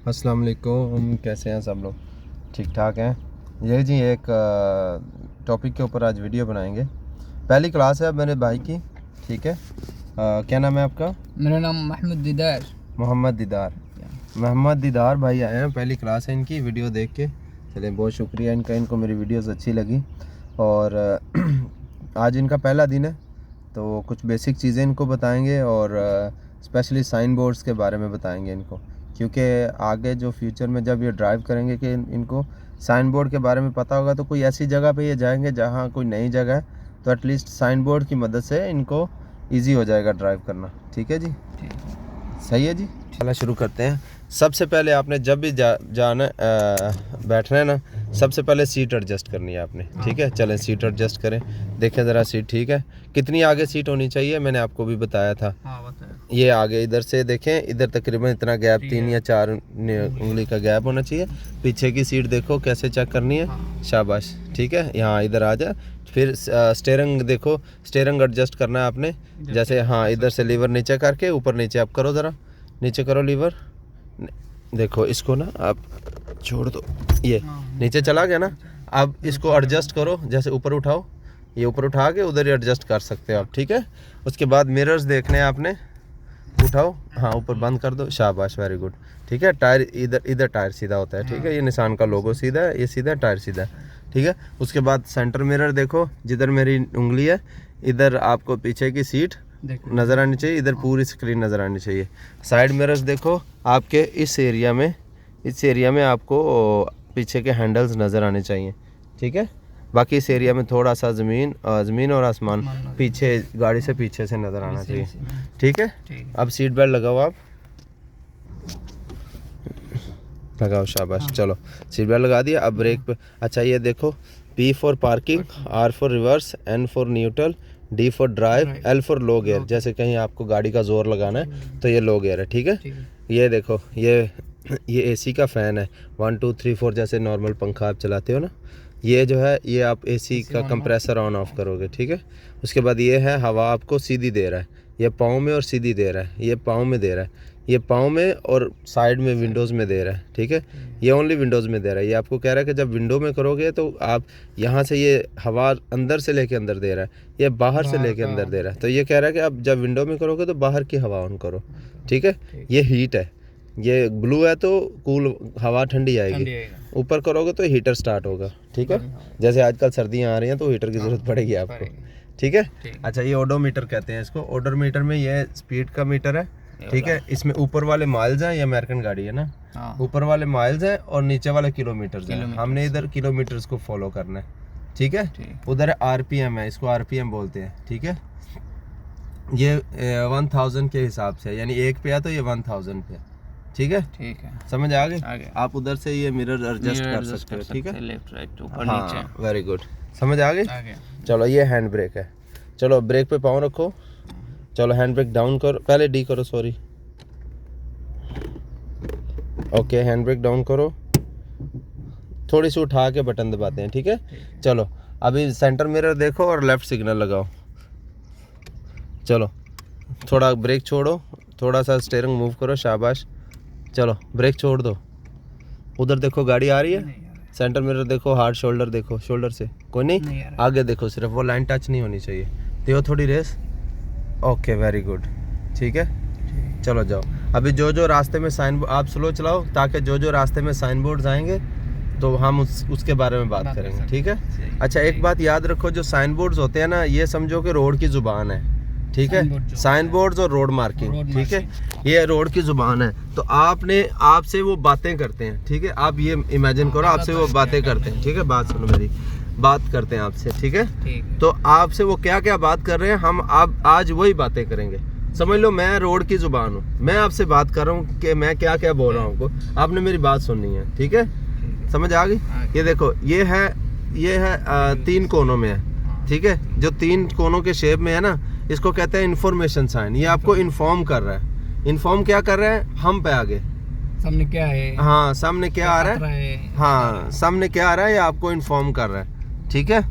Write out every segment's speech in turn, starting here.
अस्सलाम वालेकुम, कैसे हैं सब लोग? ठीक ठाक हैं। ये जी एक टॉपिक के ऊपर आज वीडियो बनाएंगे। पहली क्लास है अब मेरे भाई की, ठीक है। क्या नाम है आपका? मेरा नाम मोहम्मद दीदार। मोहम्मद दीदार भाई आए हैं, पहली क्लास है इनकी। वीडियो देख के चलें, बहुत शुक्रिया इनका, इनको मेरी वीडियोस अच्छी लगी। और आज इनका पहला दिन है तो कुछ बेसिक चीज़ें इनको बताएंगे और स्पेशली साइन बोर्ड्स के बारे में बताएंगे इनको, क्योंकि आगे जो फ्यूचर में जब ये ड्राइव करेंगे कि इनको साइन बोर्ड के बारे में पता होगा, तो कोई ऐसी जगह पे ये जाएंगे जहाँ कोई नई जगह है, तो एटलीस्ट साइन बोर्ड की मदद से इनको इजी हो जाएगा ड्राइव करना। ठीक है जी, सही है जी। चला शुरू करते हैं। सबसे पहले आपने जब भी जाना बैठना है ना, सबसे पहले सीट एडजस्ट करनी है आपने, ठीक है। चलें सीट एडजस्ट करें, देखें ज़रा सीट ठीक है। कितनी आगे सीट होनी चाहिए मैंने आपको भी बताया था। ये आगे इधर से देखें, इधर तकरीबन इतना गैप 3 या 4 उंगली का गैप होना चाहिए। पीछे की सीट देखो कैसे चेक करनी है, शाबाश, ठीक है। यहाँ इधर आ जा। फिर स्टीयरिंग देखो, स्टीयरिंग एडजस्ट करना है आपने, जैसे हाँ इधर से लीवर नीचे करके ऊपर नीचे आप करो, ज़रा नीचे करो लीवर। देखो इसको ना आप छोड़ दो, ये नीचे चला गया ना। अब इसको एडजस्ट करो, जैसे ऊपर उठाओ, ये ऊपर उठा के उधर ही एडजस्ट कर सकते हो आप, ठीक है। उसके बाद मिरर्स देखने हैं आपने, उठाओ, हाँ ऊपर बंद कर दो, शाबाश, वेरी गुड, ठीक है। टायर इधर टायर सीधा होता है, ठीक है। ये निशान का लोगो सीधा है, ये सीधा है, टायर सीधा है, ठीक है। उसके बाद सेंटर मिरर देखो, जिधर मेरी उंगली है इधर आपको पीछे की सीट नज़र आनी चाहिए, इधर पूरी स्क्रीन नज़र आनी चाहिए। साइड मिरर्स देखो आपके इस एरिया में आपको पीछे के हैंडल्स नज़र आने चाहिए, ठीक है। बाकी इस एरिया में थोड़ा सा ज़मीन और आसमान पीछे गाड़ी से पीछे से नज़र आना चाहिए, ठीक है। अब सीट बेल्ट लगाओ, आप लगाओ, शाबाश, चलो सीट बेल्ट लगा दिया। अब ब्रेक पे, अच्छा ये देखो, P for parking, R for reverse, N for neutral, D for drive, L for low gear. जैसे कहीं आपको गाड़ी का जोर लगाना है तो ये लो गियर है, ठीक है। ये देखो, ये AC का फ़ैन है, 1 2 3 4, जैसे नॉर्मल पंखा आप चलाते हो ना, ये जो है ये आप AC का कंप्रेसर ऑन ऑफ करोगे, ठीक है। उसके बाद ये है हवा आपको सीधी दे रहा है, ये पाँव में और सीधी दे रहा है, ये पाँव में दे रहा है, ये पाँव में और साइड में विंडोज़ में दे रहा है, ठीक है। ये ओनली विंडोज़ में दे रहा है। ये आपको कह रहा है कि जब विंडो में करोगे तो आप यहाँ से ये हवा अंदर से लेके अंदर दे रहा है, ये बाहर से लेके अंदर दे रहा है। तो ये कह रहा है कि आप जब विंडो में करोगे तो बाहर की हवा ऑन करो, ठीक है। ये हीट है, ये ब्लू है तो कूल हवा ठंडी आएगी, ऊपर करोगे तो हीटर स्टार्ट होगा, ठीक है। जैसे आजकल सर्दियाँ आ रही हैं तो हीटर की ज़रूरत पड़ेगी आपको, ठीक है। अच्छा ये ओडोमीटर कहते हैं इसको। ओडोमीटर में ये स्पीड का मीटर है, ठीक है। इसमें ऊपर वाले माइल्स हैं, ये अमेरिकन गाड़ी है ना, ऊपर वाले माइल्स हैं और नीचे वाले किलोमीटर्स हैं। हमने इधर किलोमीटर्स को फॉलो करना है, ठीक है। उधर RPM है, इसको RPM बोलते हैं, ठीक है। ये 1000 के हिसाब से, यानी 1 पे है तो ये 1000 पे, ठीक है, ठीक है। समझ आ गए? आप उधर से ये मिरर एडजस्ट कर सकते हो, ठीक है, लेफ्ट राइट ऊपर नीचे, वेरी गुड, समझ आ गई। चलो ये हैंड ब्रेक है, चलो ब्रेक पे पाँव रखो, चलो हैंड ब्रेक डाउन करो, पहले D करो, sorry, okay, hand brake down करो, थोड़ी सी उठा के बटन दबाते हैं, ठीक है। चलो अभी सेंटर मिरर देखो और लेफ्ट सिग्नल लगाओ, चलो थोड़ा ब्रेक छोड़ो, थोड़ा सा स्टीयरिंग मूव करो, शाबाश, चलो ब्रेक छोड़ दो। उधर देखो गाड़ी आ रही है, सेंटर मिरर देखो, हार्ड शोल्डर देखो, शोल्डर से कोई नहीं, आगे देखो, सिर्फ वो लाइन टच नहीं होनी चाहिए, दो थोड़ी रेस, ओके, वेरी गुड, ठीक है। चलो जाओ। अभी जो रास्ते में साइन, आप स्लो चलाओ ताकि जो रास्ते में साइन बोर्ड्स आएंगे तो हम उसके बारे में बात करेंगे, ठीक है। अच्छा एक बात याद रखो, जो साइन बोर्ड्स होते हैं ना, ये समझो कि रोड की ज़ुबान है, ठीक है। साइन बोर्ड्स और रोड मार्किंग, ठीक है, ये रोड की ज़ुबान है। तो आपसे वो बातें करते हैं, ठीक है। आप ये इमेजिन करो, आपसे वो बातें करते हैं, ठीक है। बात सुनो मेरी, बात करते हैं आपसे, ठीक है। तो आपसे वो क्या क्या बात कर रहे हैं, हम आज वही बातें करेंगे। समझ लो मैं रोड की ज़ुबान हूँ, मैं आपसे बात कर रहा हूँ कि मैं क्या क्या बोल रहा हूँ, आपको आपने मेरी बात सुननी है, ठीक है। समझ आ गई? ये देखो, ये है 3 कोनों में है, ठीक है। जो 3 कोनों के शेप में है ना, इसको कहते हैं इन्फॉर्मेशन साइन। ये आपको इन्फॉर्म कर रहा है। इन्फॉर्म क्या कर रहा है, हम पे आगे सामने क्या है, हाँ सामने क्या आ रहा है, हाँ सामने क्या आ रहा है, ये आपको इन्फॉर्म कर रहा है, ठीक है।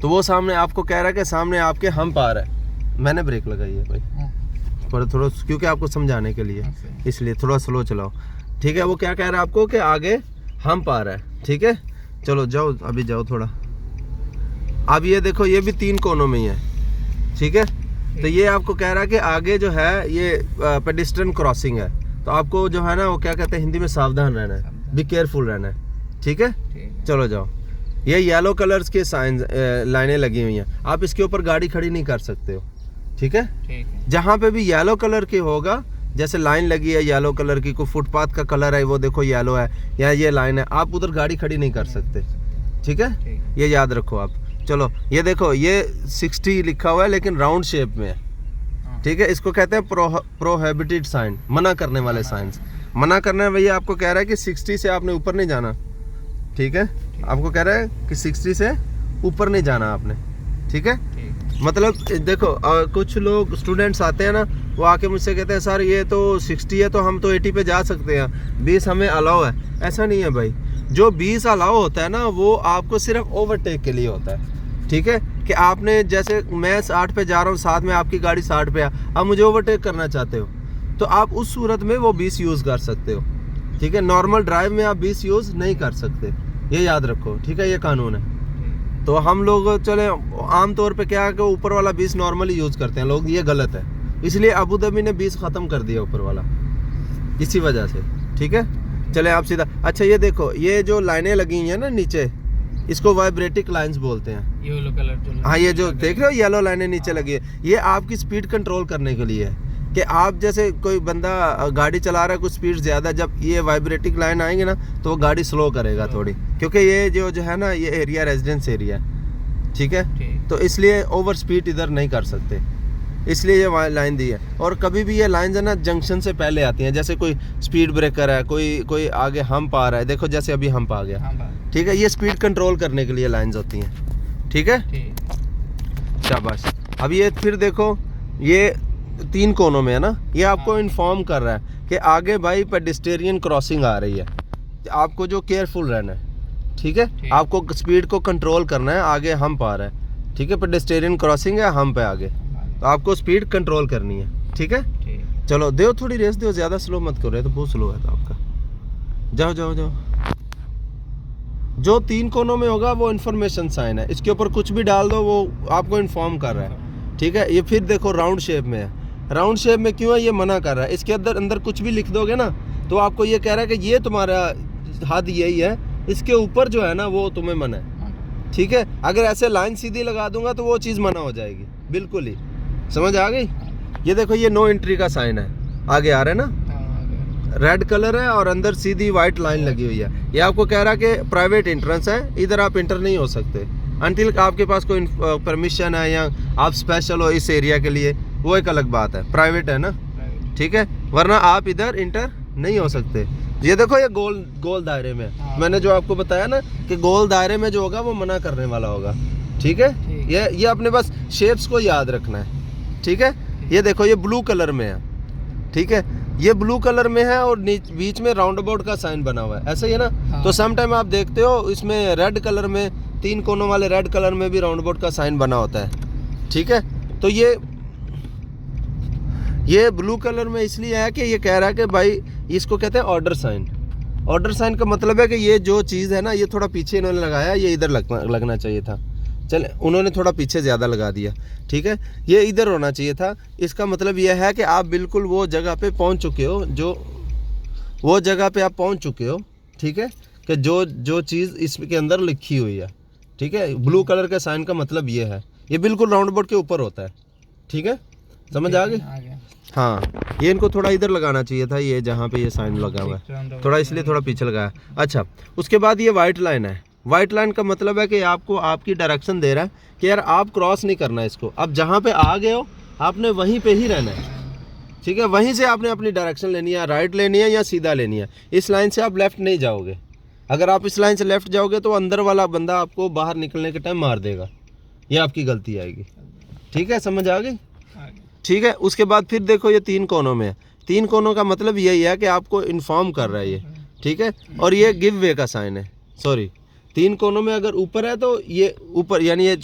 तो वो सामने आपको कह रहा है कि सामने आपके हम्प आ रहा है। मैंने ब्रेक लगाई है भाई, थोड़ा क्योंकि आपको समझाने के लिए, इसलिए थोड़ा स्लो चलाओ, ठीक है, वो क्या कह रहा है आपको कि आगे हम्प आ रहा है। ठीक है, चलो जाओ, अभी जाओ थोड़ा। अब ये देखो, ये भी 3 कोनों में ही है। ठीक है, तो ये आपको कह रहा है कि आगे जो है ये पेडिस्ट्रियन क्रॉसिंग है, तो आपको जो है ना वो क्या कहते हैं हिंदी में, सावधान रहना है, बी केयरफुल रहना है। ठीक है, चलो जाओ। ये येलो कलर्स के साइन लाइनें लगी हुई हैं, आप इसके ऊपर गाड़ी खड़ी नहीं कर सकते हो। ठीक है, जहाँ पे भी येलो कलर की होगा, जैसे लाइन लगी है येलो कलर की, कोई फुटपाथ का कलर है वो देखो येलो है, या ये लाइन है, आप उधर गाड़ी खड़ी नहीं कर सकते। ठीक है, ये याद रखो आप। चलो ये देखो, ये 60 लिखा हुआ है लेकिन राउंड शेप में है। ठीक है, इसको कहते हैं प्रोहिबिटेड साइन, मना करने वाले साइंस। मना करने भैया आपको कह रहा है कि 60 से आपने ऊपर नहीं जाना। ठीक है, आपको कह रहा है कि 60 से ऊपर नहीं जाना आपने। ठीक है, मतलब देखो कुछ लोग स्टूडेंट्स आते हैं ना, वो आके मुझसे कहते हैं सर ये तो 60 है तो हम तो 80 पे जा सकते हैं, 20 हमें अलाउ है। ऐसा नहीं है भाई, जो 20 अलाउ होता है ना वो आपको सिर्फ ओवरटेक के लिए होता है। ठीक है, कि आपने जैसे मैं 60 पे जा रहा हूँ, साथ में आपकी गाड़ी 60 पे है, आप मुझे ओवरटेक करना चाहते हो तो आप उस सूरत में वो 20 यूज़ कर सकते हो। ठीक है, नॉर्मल ड्राइव में आप 20 यूज़ नहीं कर सकते, ये याद रखो। ठीक है, ये कानून है। तो हम लोग चले आमतौर पे क्या है कि ऊपर वाला 20 नॉर्मली यूज़ करते हैं लोग, ये गलत है। इसलिए अबू धाबी ने 20 ख़त्म कर दिया ऊपर वाला, इसी वजह से। ठीक है, चले आप सीधा। अच्छा ये देखो, ये जो लाइनें लगी हुई हैं ना नीचे, इसको वाइब्रेटिक लाइंस बोलते हैं। येलो कलर जो, हाँ ये जो देख रहे हो येलो लाइनें नीचे लगी है, ये आपकी स्पीड कंट्रोल करने के लिए है। कि आप जैसे कोई बंदा गाड़ी चला रहा है कुछ स्पीड ज़्यादा, जब ये वाइब्रेटिक लाइन आएंगे ना तो वो गाड़ी स्लो करेगा थोड़ी, क्योंकि ये जो है ना ये एरिया रेजिडेंस एरिया है। ठीक है, तो इसलिए ओवर स्पीड इधर नहीं कर सकते, इसलिए ये लाइन दी है। और कभी भी ये लाइन है ना जंक्शन से पहले आती हैं, जैसे कोई स्पीड ब्रेकर है, कोई आगे हम्प आ रहा है, देखो जैसे अभी हम्प आ गया। ठीक है, ये स्पीड कंट्रोल करने के लिए लाइंस होती हैं। ठीक है, शाबाश। अब ये फिर देखो, ये 3 कोनों में है ना, ये आपको इन्फॉर्म कर रहा है कि आगे भाई पेडेस्टेरियन क्रॉसिंग आ रही है, आपको जो केयरफुल रहना है। ठीक है, आपको स्पीड को कंट्रोल करना है, आगे हम्प आ रहा है। ठीक है, पेडेस्टेरियन क्रॉसिंग है, हम्प है आगे, तो आपको स्पीड कंट्रोल करनी है। ठीक है, चलो दो थोड़ी रेस दो, ज़्यादा स्लो मत करो, तो बहुत स्लो है तो आपका। जाओ जाओ जाओ। जो 3 कोनों में होगा वो इन्फॉर्मेशन साइन है, इसके ऊपर कुछ भी डाल दो वो आपको इन्फॉर्म कर रहा है। ठीक है, ये फिर देखो राउंड शेप में है। राउंड शेप में क्यों है, ये मना कर रहा है। इसके अंदर कुछ भी लिख दोगे ना तो आपको ये कह रहा है कि ये तुम्हारा हद यही है, इसके ऊपर जो है ना वो तुम्हें मना है। ठीक है, अगर ऐसे लाइन सीधी लगा दूंगा तो वो चीज़ मना हो जाएगी, बिल्कुल ही। समझ आ गई? ये देखो, ये नो एंट्री का साइन है, आगे आ रहा है ना, रेड कलर है और अंदर सीधी वाइट लाइन लगी हुई है। ये आपको कह रहा है कि प्राइवेट एंट्रेंस है, इधर आप इंटर नहीं हो सकते अनटिल आपके पास कोई परमिशन है या आप स्पेशल हो इस एरिया के लिए, वो एक अलग बात है, प्राइवेट है ना। ठीक है, वरना आप इधर इंटर नहीं हो सकते। ये देखो, ये गोल दायरे में, मैंने जो आपको बताया ना कि गोल दायरे में जो होगा वो मना करने वाला होगा। ठीक है, ये अपने पास शेप्स को याद रखना है। ठीक है, ये देखो ये ब्लू कलर में है। ठीक है, ये ब्लू कलर में है और बीच में राउंड अबाउट का साइन बना हुआ है, ऐसा ही है ना। तो सम टाइम आप देखते हो इसमें रेड कलर में, 3 कोनों वाले रेड कलर में भी राउंड अबाउट का साइन बना होता है। ठीक है, तो ये ब्लू कलर में इसलिए है कि ये कह रहा है कि भाई इसको कहते हैं ऑर्डर साइन। ऑर्डर साइन का मतलब है कि ये जो चीज़ है ना, ये थोड़ा पीछे इन्होंने लगाया, ये इधर लगना चाहिए था, चले उन्होंने थोड़ा पीछे ज़्यादा लगा दिया। ठीक है, ये इधर होना चाहिए था। इसका मतलब यह है कि आप बिल्कुल वो जगह पे पहुंच चुके हो, वो जगह पे आप पहुंच चुके हो। ठीक है, कि जो चीज़ इसके अंदर लिखी हुई है। ठीक है, ब्लू कलर का साइन का मतलब ये है, ये बिल्कुल राउंड अबाउट के ऊपर होता है। ठीक है, समझ आ गई? हाँ, ये इनको थोड़ा इधर लगाना चाहिए था, ये जहाँ पे ये साइन लगा हुआ है, थोड़ा इसलिए थोड़ा पीछे लगाया। अच्छा, उसके बाद ये वाइट लाइन है। वाइट लाइन का मतलब है कि आपको आपकी डायरेक्शन दे रहा है कि यार आप क्रॉस नहीं करना है इसको, अब जहाँ पे आ गए हो आपने वहीं पे ही रहना है। ठीक है, वहीं से आपने अपनी डायरेक्शन लेनी है, राइट लेनी है या सीधा लेनी है। इस लाइन से आप लेफ़्ट नहीं जाओगे। अगर आप इस लाइन से लेफ़्ट जाओगे तो अंदर वाला बंदा आपको बाहर निकलने के टाइम मार देगा, ये आपकी गलती आएगी। ठीक है, समझ आ गई? ठीक है, उसके बाद फिर देखो ये 3 कोनों में है। 3 कोनों का मतलब यही है कि आपको इन्फॉर्म कर रहा है ये। ठीक है, और ये गिव वे का साइन है। सॉरी, 3 कोनों में अगर ऊपर है तो ये ऊपर, यानी ये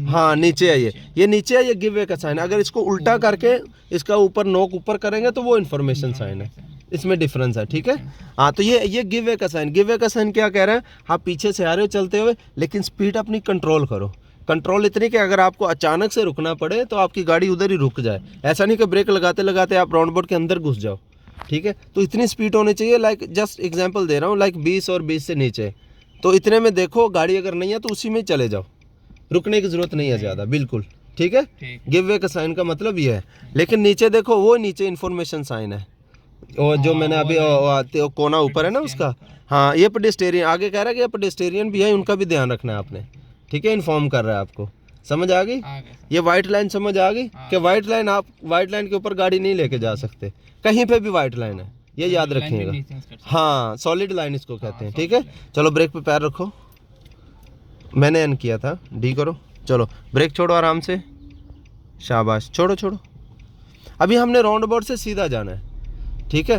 हाँ नीचे है, ये नीचे है, ये गिव वे का साइन है। अगर इसको उल्टा करके इसका ऊपर नोक ऊपर करेंगे तो वो इन्फॉर्मेशन साइन है। इसमें डिफरेंस है, ठीक है। हाँ, तो ये गिव वे का साइन, गिव वे का साइन क्या कह रहा है, आप पीछे से आ रहे हो चलते हुए, लेकिन स्पीड अपनी कंट्रोल करो। कंट्रोल इतनी कि अगर आपको अचानक से रुकना पड़े तो आपकी गाड़ी उधर ही रुक जाए, ऐसा नहीं कि ब्रेक लगाते लगाते आप राउंड बोर्ड के अंदर घुस जाओ, ठीक है। तो इतनी स्पीड होनी चाहिए, लाइक जस्ट एग्जांपल दे रहा हूँ, लाइक 20 और 20 से नीचे, तो इतने में देखो, गाड़ी अगर नहीं है तो उसी में चले जाओ, रुकने की ज़रूरत नहीं है ज़्यादा, बिल्कुल ठीक है। गिव वे का साइन का मतलब ये है। लेकिन नीचे देखो, वो नीचे इन्फॉर्मेशन साइन है, और जो मैंने अभी कोना ऊपर है ना उसका, हाँ, ये पेडेस्टेरियन आगे कह रहा है कि ये पेडेस्टेरियन भी है, उनका भी ध्यान रखना है आपने, ठीक है। इन्फॉर्म कर रहा है आपको, समझ आ गई। ये वाइट लाइन समझ आ गई कि वाइट लाइन, आप वाइट लाइन के ऊपर गाड़ी नहीं लेके जा सकते, कहीं पे भी वाइट लाइन है, ये याद रखिएगा। हाँ, सॉलिड लाइन इसको कहते हैं, ठीक है। चलो ब्रेक पे पैर रखो, मैंने एन किया था, डी करो, चलो ब्रेक छोड़ो आराम से, शाबाश, छोड़ो छोड़ो। अभी हमने राउंड अबाउट से सीधा जाना है, ठीक है।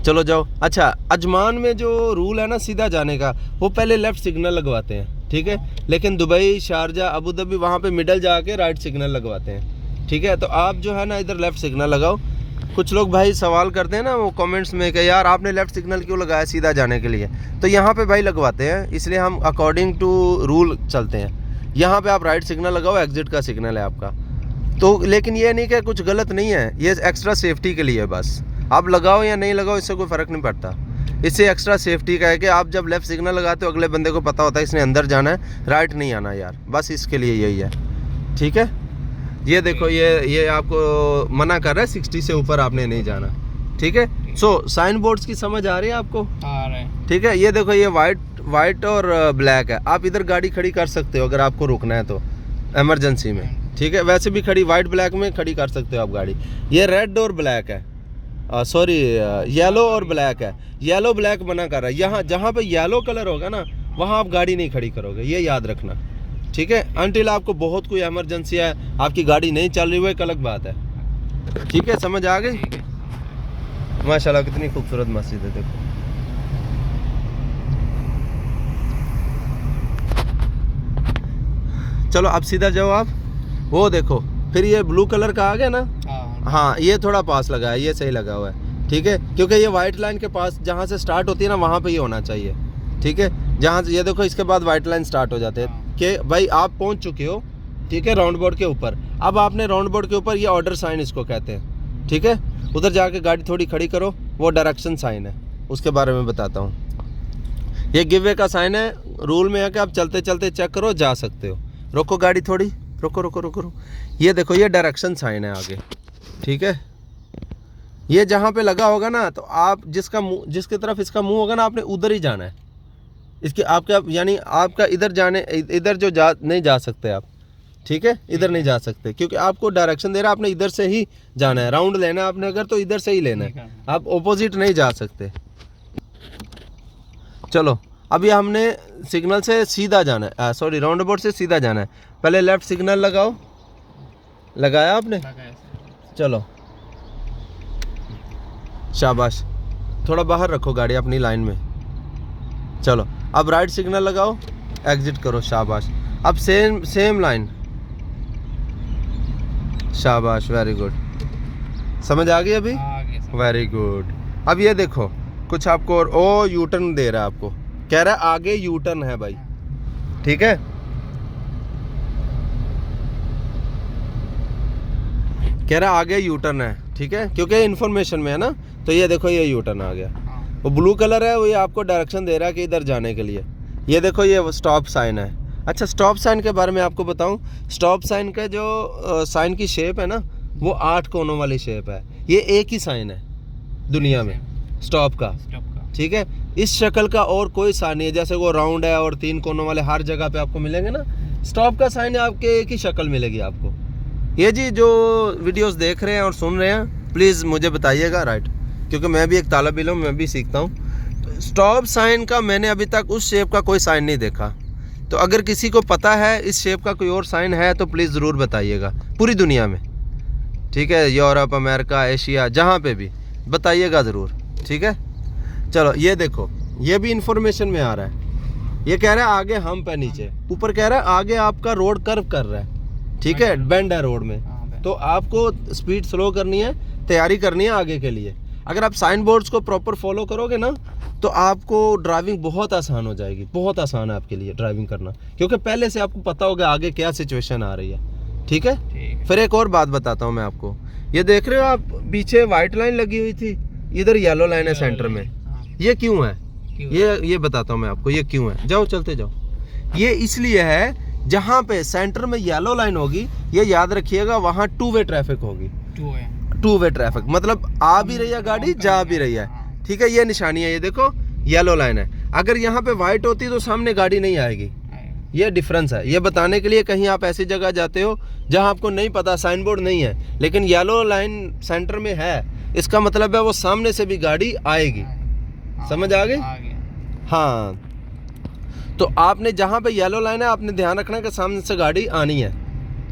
चलो जाओ। अच्छा, अजमान में जो रूल है ना सीधा जाने का, वो पहले लेफ्ट सिग्नल लगवाते हैं, ठीक है। लेकिन दुबई, शारजा, अबू धाबी, वहाँ पे मिडल जाके राइट सिग्नल लगवाते हैं, ठीक है। तो आप जो है ना इधर लेफ्ट सिग्नल लगाओ। कुछ लोग भाई सवाल करते हैं ना वो कमेंट्स में कि यार आपने लेफ़्ट सिग्नल क्यों लगाया सीधा जाने के लिए, तो यहाँ पे भाई लगवाते हैं, इसलिए हम अकॉर्डिंग टू रूल चलते हैं। यहाँ पे आप राइट सिग्नल लगाओ, एग्जिट का सिग्नल है आपका, तो लेकिन ये नहीं कि कुछ गलत नहीं है, ये एक्स्ट्रा सेफ्टी के लिए, बस आप लगाओ या नहीं लगाओ इससे कोई फ़र्क नहीं पड़ता। इससे एक्स्ट्रा सेफ्टी का है कि आप जब लेफ़्ट सिग्नल लगाते हो अगले बंदे को पता होता है इसने अंदर जाना है, राइट नहीं आना यार, बस इसके लिए यही है, ठीक है। ये देखो, ये आपको मना कर रहा है 60 से ऊपर आपने नहीं जाना, ठीक है। सो साइन बोर्ड्स की समझ आ रही है आपको? आ रहा है, ठीक है। ये देखो, ये वाइट और ब्लैक है, आप इधर गाड़ी खड़ी कर सकते हो अगर आपको रुकना है तो इमरजेंसी में, ठीक है। वैसे भी खड़ी वाइट ब्लैक में खड़ी कर सकते हो आप गाड़ी। ये रेड और ब्लैक है, सॉरी येलो और ब्लैक है, येलो ब्लैक मना कर रहा है। यहाँ जहाँ पे येलो कलर होगा ना वहाँ आप गाड़ी नहीं खड़ी करोगे, ये याद रखना, ठीक है। अनटिल आपको बहुत कोई इमरजेंसी है, आपकी गाड़ी नहीं चल रही, वो एक अलग बात है, ठीक है। समझ आ गई? माशाल्लाह कितनी खूबसूरत मस्जिद है, देखो। चलो अब सीधा जाओ आप, वो देखो, फिर ये ब्लू कलर का आ गया ना, हाँ, ये थोड़ा पास लगा है, ये सही लगा हुआ है, ठीक है। क्योंकि ये वाइट लाइन के पास जहाँ से स्टार्ट होती है ना वहाँ पे ये होना चाहिए, ठीक है। जहाँ से ये देखो, इसके बाद वाइट लाइन स्टार्ट हो जाते हैं कि भाई आप पहुँच चुके हो, ठीक है, राउंड बोर्ड के ऊपर। अब आपने राउंड बोर्ड के ऊपर ये ऑर्डर साइन इसको कहते हैं, ठीक है। उधर जाके गाड़ी थोड़ी खड़ी करो, वो डायरेक्शन साइन है, उसके बारे में बताता हूँ। ये गिव वे का साइन है, रूल में है कि आप चलते चलते चेक करो, जा सकते हो। रोको गाड़ी थोड़ी, रुको रुको रुको रुको। ये देखो, ये डायरेक्शन साइन है आगे, ठीक है। ये जहाँ पे लगा होगा ना, तो आप जिसकी तरफ इसका मुंह होगा ना, आपने उधर ही जाना है। इसके आपका यानी आपका इधर जो नहीं जा सकते आप, ठीक है, इधर नहीं जा सकते, क्योंकि आपको डायरेक्शन दे रहा है, आपने इधर से ही जाना है। राउंड लेना है आपने अगर, तो इधर से ही लेना है, आप ऑपोजिट नहीं जा सकते। चलो, अभी हमने सिग्नल से सीधा जाना है, सॉरी राउंड अबाउट से सीधा जाना है। पहले लेफ्ट सिग्नल लगाओ, लगाया आपने? चलो शाबाश, थोड़ा बाहर रखो गाड़ी अपनी लाइन में। चलो अब राइट सिग्नल लगाओ, एग्जिट करो, शाबाश। अब सेम लाइन, शाबाश, वेरी गुड। समझ आ गई अभी? Very good. अब ये देखो, कुछ आपको और ओ यू टर्न दे रहा है, आपको कह रहा है आगे यू टर्न है भाई, ठीक है। कह रहा है आगे यू टर्न है, ठीक है, क्योंकि इन्फॉर्मेशन में है ना। तो ये देखो, ये यू टर्न आ गया, वो ब्लू कलर है, वो ये आपको डायरेक्शन दे रहा है कि इधर जाने के लिए। ये देखो, ये स्टॉप साइन है। अच्छा, स्टॉप साइन के बारे में आपको बताऊं, स्टॉप साइन का जो साइन की शेप है ना, वो 8 कोनों वाली शेप है। ये एक ही साइन है दुनिया में स्टॉप का, ठीक है। इस शक्ल का और कोई साइन नहीं है, जैसे वो राउंड है और 3 कोनों वाले हर जगह पे आपको मिलेंगे ना। स्टॉप का साइन आपके एक ही शक्ल मिलेगी आपको। ये जी जो वीडियोस देख रहे हैं और सुन रहे हैं, प्लीज़ मुझे बताइएगा, राइट, क्योंकि मैं भी एक तालिब इल्म, मैं भी सीखता हूँ। स्टॉप साइन का मैंने अभी तक उस शेप का कोई साइन नहीं देखा। तो अगर किसी को पता है इस शेप का कोई और साइन है तो प्लीज़ ज़रूर बताइएगा, पूरी दुनिया में, ठीक है, यूरोप, अमेरिका, एशिया, जहाँ पे भी बताइएगा ज़रूर, ठीक है। चलो ये देखो, ये भी इंफॉर्मेशन में आ रहा है। ये कह रहा है आगे हम्प है, नीचे ऊपर कह रहा है आगे आपका रोड कर्व कर रहा है, ठीक है, बेंड है रोड में। तो आपको स्पीड स्लो करनी है तैयारी करनी है आगे के लिए। अगर आप साइन बोर्ड्स को प्रॉपर फॉलो करोगे ना तो आपको ड्राइविंग बहुत आसान हो जाएगी, बहुत आसान है आपके लिए ड्राइविंग करना, क्योंकि पहले से आपको पता होगा आगे क्या सिचुएशन आ रही है। ठीक है। फिर एक और बात बताता हूँ मैं आपको, ये देख रहे हो आप पीछे वाइट लाइन लगी हुई थी, इधर येलो लाइन है सेंटर में, ये क्यों है? ये बताता हूँ मैं आपको ये क्यों है। जाओ चलते जाओ। ये इसलिए है, जहाँ पे सेंटर में येलो लाइन होगी, ये याद रखिएगा, वहाँ 2 वे ट्रैफिक होगी। 2 वे ट्रैफिक मतलब आ भी रही है गाड़ी, जा भी रही है। ठीक है, ये निशानी है, ये देखो येलो लाइन है। अगर यहाँ पे वाइट होती तो सामने गाड़ी नहीं आएगी। ये डिफरेंस है। ये बताने के लिए कहीं आप ऐसी जगह जाते हो जहाँ आपको नहीं पता, साइन बोर्ड नहीं है, लेकिन येलो लाइन सेंटर में है, इसका मतलब है वो सामने से भी गाड़ी आएगी। समझ आ गई? हाँ, तो आपने जहाँ पे येलो लाइन है आपने ध्यान रखना कि सामने से गाड़ी आनी है।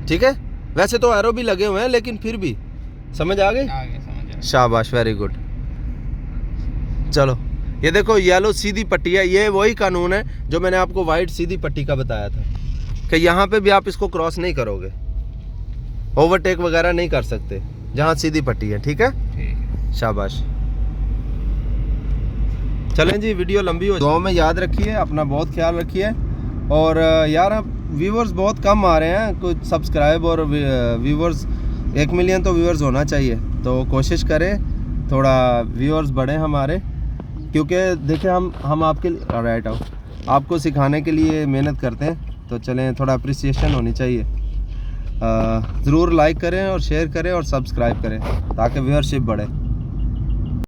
ठीक है, वैसे तो एरो भी लगे हुए हैं लेकिन फिर भी समझ आ गई? शाबाश, वेरी गुड। चलो, ये देखो येलो सीधी पट्टी है, ये वही कानून है जो मैंने आपको वाइट सीधी पट्टी का बताया था कि यहाँ पे भी आप इसको क्रॉस नहीं करोगे, ओवरटेक वगैरह नहीं कर सकते जहाँ सीधी पट्टी है। ठीक है, शाबाश। चलें जी, वीडियो लंबी हो, दुआ में याद रखिए, अपना बहुत ख्याल रखिए। और यार व्यूवर्स बहुत कम आ रहे हैं, कुछ सब्सक्राइब और व्यूवर्स 1 मिलियन तो व्यूवर्स होना चाहिए, तो कोशिश करें थोड़ा व्यूवर्स बढ़े हमारे, क्योंकि देखिए हम आपके राइट आपको सिखाने के लिए मेहनत करते हैं, तो चलें थोड़ा अप्रिसिएशन होनी चाहिए। ज़रूर लाइक करें और शेयर करें और सब्सक्राइब करें ताकि व्यूअरशिप बढ़े।